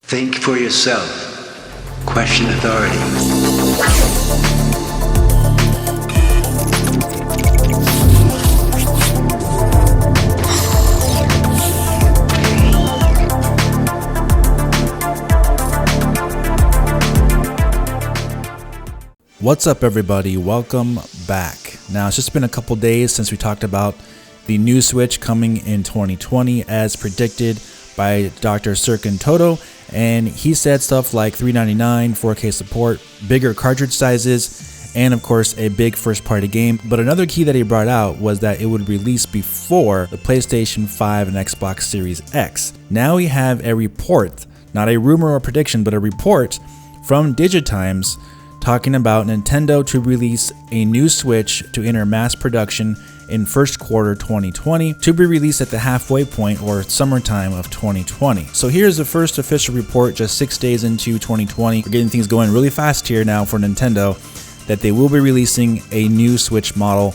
Think for yourself. Question authority. What's up, everybody? Welcome back. Now, it's just been a couple days since we talked about the new Switch coming in 2020 as predicted by Dr. Serkan Toto, and he said stuff like $399, 4K support, bigger cartridge sizes, and of course a big first-party game. But another key that he brought out was that it would release before the PlayStation 5 and Xbox Series X. Now we have a report, not a rumor or prediction, but a report from Digitimes talking about Nintendo to release a new Switch to enter mass production in first quarter 2020 to be released at the halfway point or summertime of 2020. So here's the first official report just 6 days into 2020. We're getting things going really fast here now for Nintendo, that they will be releasing a new Switch model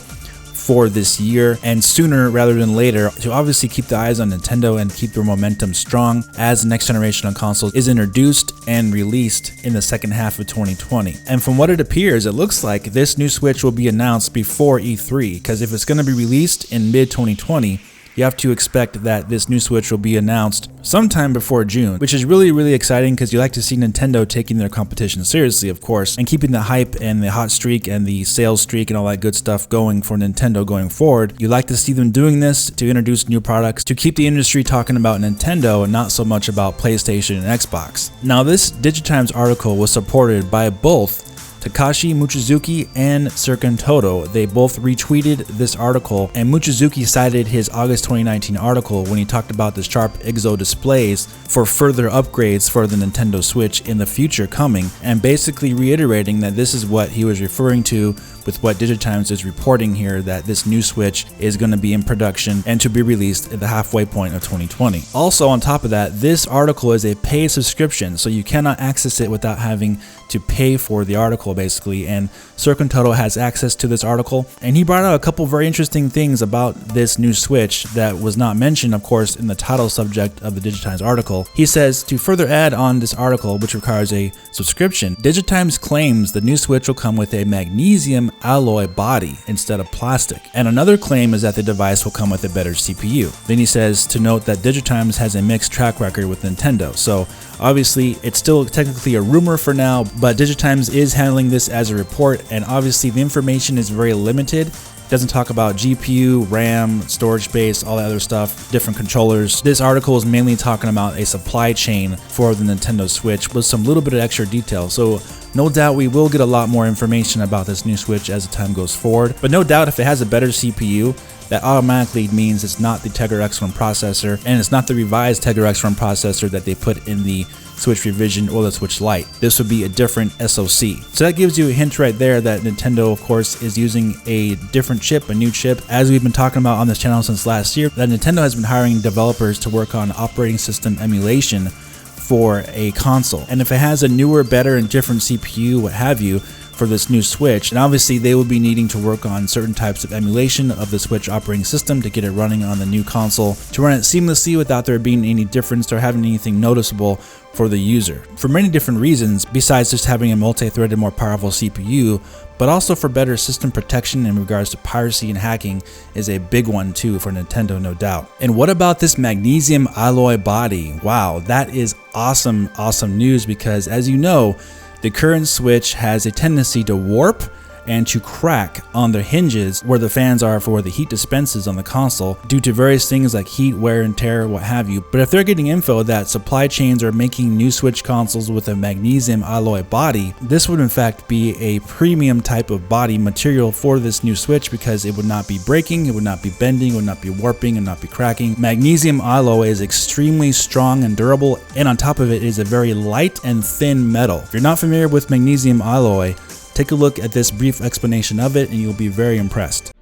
for this year and sooner rather than later, to obviously keep the eyes on Nintendo and keep their momentum strong as the next generation of consoles is introduced and released in the second half of 2020. And from what it appears, it looks like this new Switch will be announced before E3, because if it's going to be released in mid-2020, you have to expect that this new Switch will be announced sometime before June, which is really exciting because you like to see Nintendo taking their competition seriously, of course, and keeping the hype and the hot streak and the sales streak and all that good stuff going for Nintendo going forward. You like to see them doing this to introduce new products, to keep the industry talking about Nintendo and not so much about PlayStation and Xbox. Now, this Digitimes article was supported by both Takashi Mochizuki and Serkan Toto. They both retweeted this article, and Mochizuki cited his August 2019 article when he talked about the Sharp IGZO displays for further upgrades for the Nintendo Switch in the future coming, and basically reiterating that this is what he was referring to with what Digitimes is reporting here, that this new Switch is going to be in production and to be released at the halfway point of 2020. Also, on top of that, this article is a paid subscription, so you cannot access it without having to pay for the article, basically. And Serkan Toto has access to this article, and he brought out a couple very interesting things about this new Switch that was not mentioned, of course, in the title subject of the Digitimes article. He says, to further add on this article, which requires a subscription, Digitimes claims the new Switch will come with a magnesium alloy body instead of plastic. And another claim is that the device will come with a better CPU. Then he says to note that Digitimes has a mixed track record with Nintendo. So obviously it's still technically a rumor for now, but Digitimes is handling this as a report, and obviously the information is very limited. It doesn't talk about GPU, RAM, storage space, all that other stuff, different controllers. This article is mainly talking about a supply chain for the Nintendo Switch with some little bit of extra detail. So no doubt we will get a lot more information about this new Switch as the time goes forward. But no doubt if it has a better CPU, that automatically means it's not the Tegra X1 processor, and it's not the revised Tegra X1 processor that they put in the Switch Revision or the Switch Lite. This would be a different SoC. So that gives you a hint right there that Nintendo, of course, is using a different chip, a new chip. As we've been talking about on this channel since last year, that Nintendo has been hiring developers to work on operating system emulation for a console. And if it has a newer, better, and different CPU, what have you, for this new Switch, and obviously they will be needing to work on certain types of emulation of the Switch operating system to get it running on the new console, to run it seamlessly without there being any difference or having anything noticeable for the user. For many different reasons, besides just having a multi-threaded, more powerful CPU, but also for better system protection in regards to piracy and hacking is a big one too for Nintendo, no doubt. And what about this magnesium alloy body? Wow, that is awesome news, because as you know, the current Switch has a tendency to warp and to crack on the hinges where the fans are for where the heat dispenses on the console due to various things like heat, wear and tear, what have you. But if they're getting info that supply chains are making new Switch consoles with a magnesium alloy body, this would in fact be a premium type of body material for this new Switch, because it would not be breaking, it would not be bending, it would not be warping, and not be cracking. Magnesium alloy is extremely strong and durable, and on top of it is a very light and thin metal. If you're not familiar with magnesium alloy, take a look at this brief explanation of it and you'll be very impressed.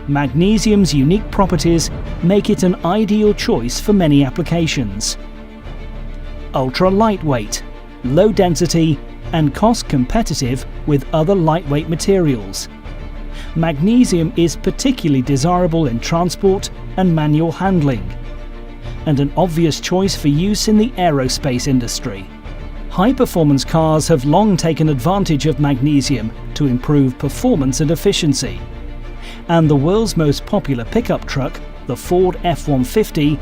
Magnesium's unique properties make it an ideal choice for many applications. Ultra lightweight, low density, and cost competitive with other lightweight materials. Magnesium is particularly desirable in transport and manual handling. and an obvious choice for use in the aerospace industry. High-performance cars have long taken advantage of magnesium to improve performance and efficiency. And the world's most popular pickup truck, the Ford F-150,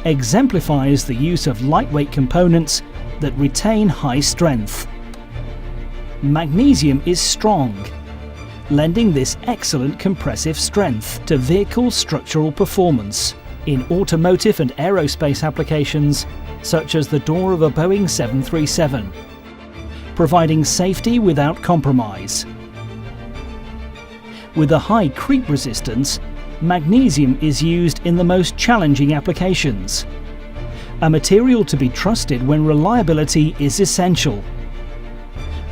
exemplifies the use of lightweight components that retain high strength. Magnesium is strong, lending this excellent compressive strength to vehicle structural performance in automotive and aerospace applications such as the door of a Boeing 737, providing safety without compromise. With a high creep resistance, magnesium is used in the most challenging applications, a material to be trusted when reliability is essential.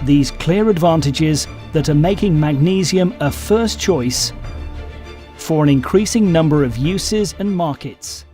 These clear advantages that are making magnesium a first choice for an increasing number of uses and markets.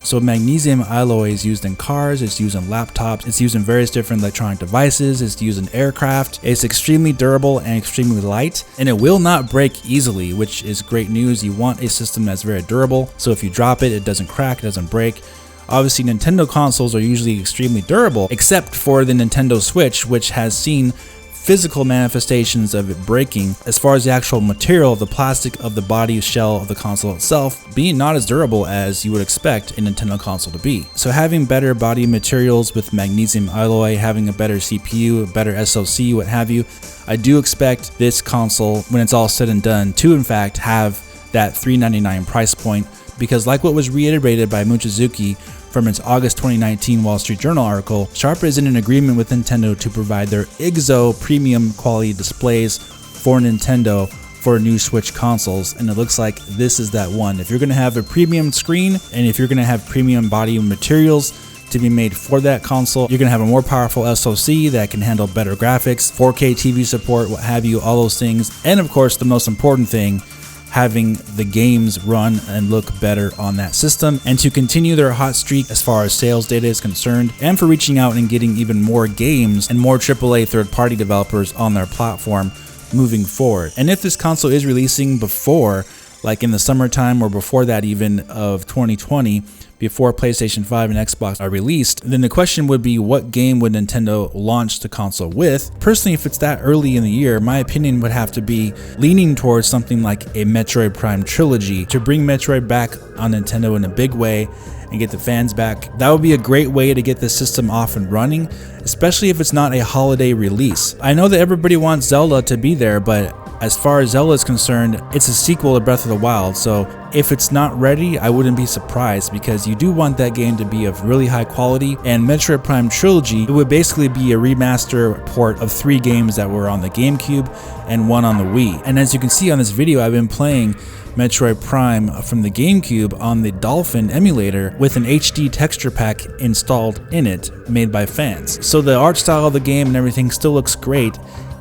So magnesium alloy is used in cars, it's used in laptops, it's used in various different electronic devices, it's used in aircraft. It's extremely durable and extremely light, and it will not break easily, which is great news. You want a system that's very durable, so if you drop it, it doesn't crack, it doesn't break. Obviously, Nintendo consoles are usually extremely durable, except for the Nintendo Switch, which has seen physical manifestations of it breaking as far as the actual material of the plastic of the body shell of the console itself being not as durable as you would expect a Nintendo console to be. So having better body materials with magnesium alloy, having a better CPU, a better SoC, what have you, I do expect this console, when it's all said and done, to in fact have that $399 price point, because like what was reiterated by Mochizuki from its August 2019 Wall Street Journal article, Sharp is in an agreement with Nintendo to provide their IGZO premium quality displays for Nintendo for new Switch consoles, and it looks like this is that one. If you're going to have a premium screen and if you're going to have premium body materials to be made for that console, you're going to have a more powerful SoC that can handle better graphics, 4K TV support, what have you, all those things, and of course the most important thing, having the games run and look better on that system, and to continue their hot streak as far as sales data is concerned, and for reaching out and getting even more games and more AAA third-party developers on their platform moving forward. And if this console is releasing before, like in the summertime or before that even of 2020, before PlayStation 5 and Xbox are released, then the question would be, what game would Nintendo launch the console with? Personally, if it's that early in the year, my opinion would have to be leaning towards something like a Metroid Prime Trilogy to bring Metroid back on Nintendo in a big way and get the fans back. That would be a great way to get the system off and running, especially if it's not a holiday release. I know that everybody wants Zelda to be there, but as far as Zelda is concerned, it's a sequel to Breath of the Wild, so if it's not ready, I wouldn't be surprised, because you do want that game to be of really high quality. And Metroid Prime Trilogy, it would basically be a remaster port of 3 games that were on the GameCube and 1 on the Wii. And as you can see on this video, I've been playing Metroid Prime from the GameCube on the Dolphin emulator with an HD texture pack installed in it, made by fans. So the art style of the game and everything still looks great,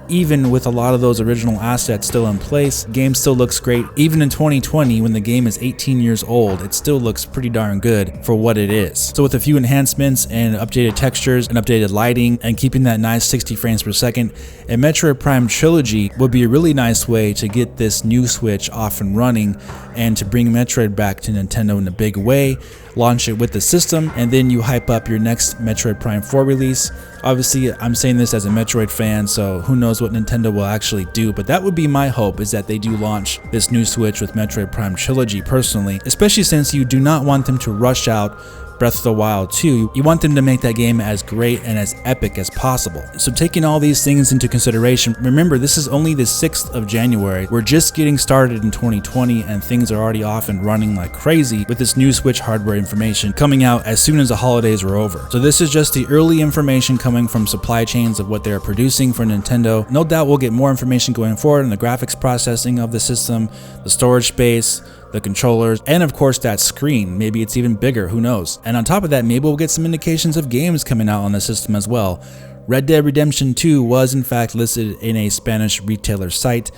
even with a lot of those original assets still in place. Game still looks great. Even in 2020, when the game is 18 years old, it still looks pretty darn good for what it is. So with a few enhancements and updated textures and updated lighting and keeping that nice 60 frames per second, a Metroid Prime Trilogy would be a really nice way to get this new Switch off and running and to bring Metroid back to Nintendo in a big way, launch it with the system, and then you hype up your next Metroid Prime 4 release. Obviously, I'm saying this as a Metroid fan, so who knows what Nintendo will actually do, but that would be my hope, is that they do launch this new Switch with Metroid Prime Trilogy personally, especially since you do not want them to rush out Breath of the Wild 2. You want them to make that game as great and as epic as possible. So taking all these things into consideration, remember this is only the 6th of January. We're just getting started in 2020 and things are already off and running like crazy with this new Switch hardware information coming out as soon as the holidays were over. So this is just the early information coming from supply chains of what they're producing for Nintendo. No doubt we'll get more information going forward on the graphics processing of the system, the storage space, the controllers, and of course that screen. Maybe it's even bigger, who knows. And on top of that, maybe we'll get some indications of games coming out on the system as well. Red Dead Redemption 2 was in fact listed in a Spanish retailer site,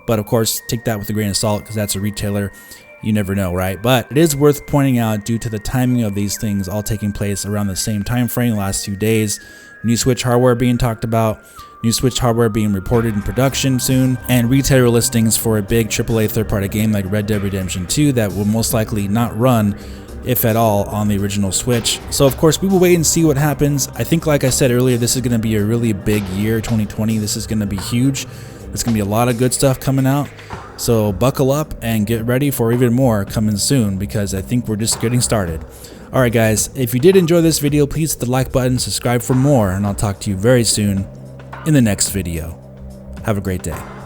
but of course take that with a grain of salt because that's a retailer. You never know, right? But it is worth pointing out, due to the timing of these things all taking place around the same time frame, the last few days, new Switch hardware being talked about, new Switch hardware being reported in production soon, and retailer listings for a big AAA third-party game like Red Dead Redemption 2 that will most likely not run if at all, on the original Switch. So of course we will wait and see what happens. I think, like I said earlier, this is going to be a really big year, 2020. This is going to be huge. There's going to be a lot of good stuff coming out. So buckle up and get ready for even more coming soon, because I think we're just getting started. Alright guys, if you did enjoy this video, please hit the like button, subscribe for more, and I'll talk to you very soon in the next video. Have a great day.